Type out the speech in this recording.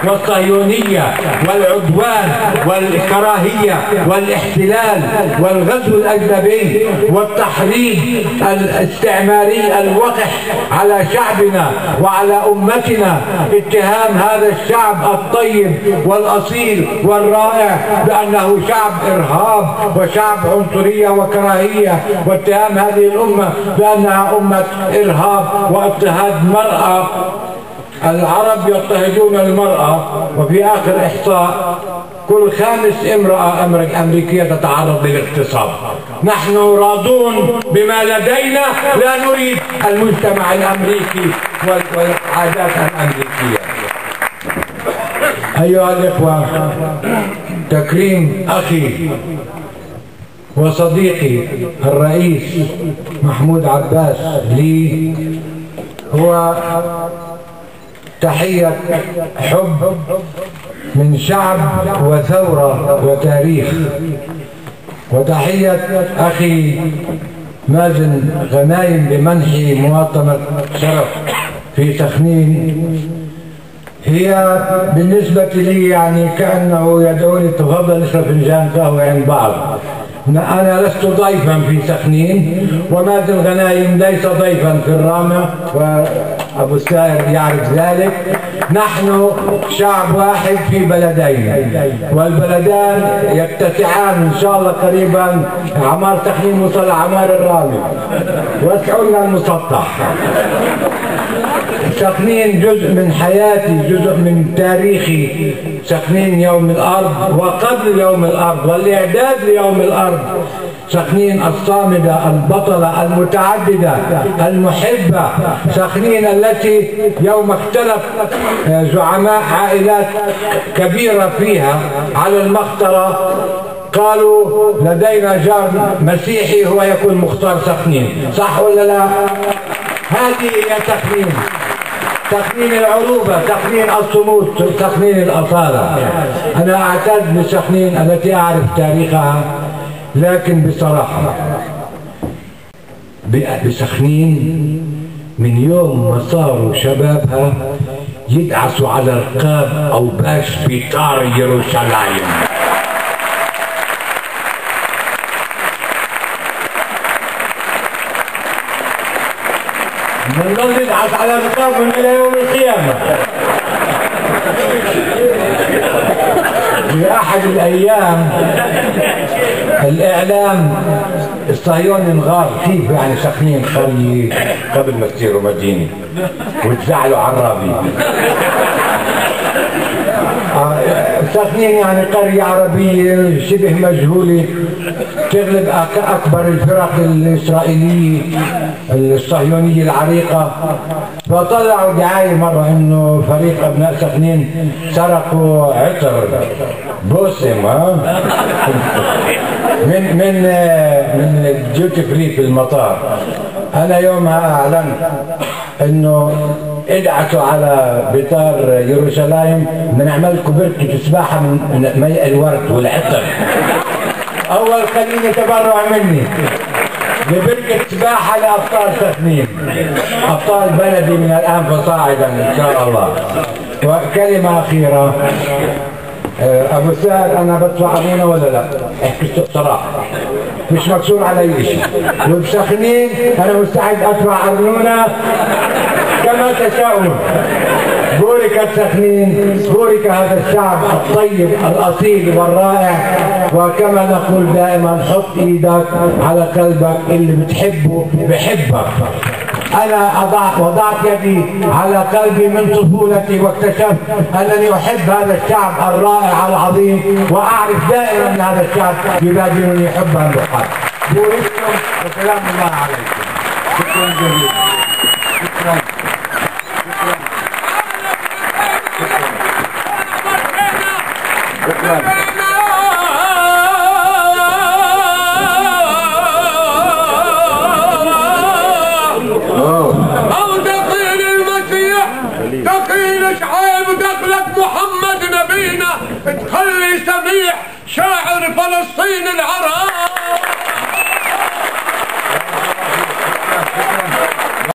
والصهيونية والعدوان والكراهية والاحتلال والغزو الأجنبي والتحريض الاستعماري الوقح على شعبنا وعلى أمتنا، اتهام هذا الشعب الطيب والأصيل والرائع بأنه شعب إرهاب وشعب عنصرية وكراهية، واتهام هذه الأمة بأنها أمة إرهاب واضطهاد مرأة. العرب يضطهدون المرأة، وفي آخر إحصاء كل خامس امرأة أمريكية تتعرض للاغتصاب. نحن راضون بما لدينا، لا نريد المجتمع الأمريكي والعادات الأمريكية. أيها الإخوة، تكريم أخي وصديقي الرئيس محمود عباس لي هو تحية حب من شعب وثورة وتاريخ، وتحية أخي مازن غنايم بمنحي مواطنة شرف في سخنين هي بالنسبة لي يعني كأنه يدعوني تفضل اشرب فنجان قهوة عند بعض. أنا لست ضيفا في سخنين، ومازن غنايم ليس ضيفا في الرامة، وأبو السائر يعرف ذلك. نحن شعب واحد في بلدين، والبلدان يتسعان إن شاء الله قريبا. عمار سخنين وصل عمار الرامة، وسعوا لنا المسطح. سخنين جزء من حياتي، جزء من تاريخي. سخنين يوم الأرض وقبل يوم الأرض والإعداد ليوم الأرض. سخنين الصامدة البطلة المتعددة المحبة. سخنين التي يوم اختلف زعماء عائلات كبيرة فيها على المخطرة قالوا لدينا جار مسيحي هو يكون مختار سخنين، صح ولا لا؟ هذه هي سخنين، سخنين العروبة، سخنين الصمود، سخنين الأصالة. أنا أعتز بسخنين التي أعرف تاريخها، لكن بصراحة بسخنين من يوم ما صاروا شبابها يدعسوا على رقاب أو باش بيطار يروشلايم. نضل ندعس على رقابهم إلى يوم القيامة. في أحد الأيام الإعلام الصهيوني انغار كيف يعني سخنين قرية قبل ما تصيروا مدينة وتزعلوا عرابي. سخنين يعني قرية عربية شبه مجهولة تغلب أكبر الفرق الإسرائيلية الصهيونية العريقة. فطلعوا دعاية مرة إنه فريق أبناء سخنين سرقوا عطر بوسم من الديوتي فري في المطار. أنا يومها أعلنت إنه ادعسوا على بطار يروشلايم بنعمل لكم بركة سباحة من ماء الورد والعطر. أول خليني تبرع مني ببركة سباحة لأبطال سخنين، أبطال بلدي من الآن فصاعدا إن شاء الله. وكلمة أخيرة، أبو سهل أنا بدفع أمونة ولا لا؟ احكي صراحة، مش مكسور علي شيء. وبسخنين أنا مستعد أدفع أمونة كما تشاءون. بورك سخنين، بورك هذا الشعب الطيب الأصيل والرائع. وكما نقول دائما حط إيدك على قلبك، اللي بتحبه بحبك. أنا وضعت يدي على قلبي من طفولتي، واكتشفت أنني أحب هذا الشعب الرائع العظيم، وأعرف دائما أن هذا الشعب يبادرني حبا بحب. بورككم وسلام الله عليكم. شكرا جزيلا. شكرا. شكرا. دخيل شعيب دخلك محمد نبينا، تخلي سميح شاعر فلسطين العرب.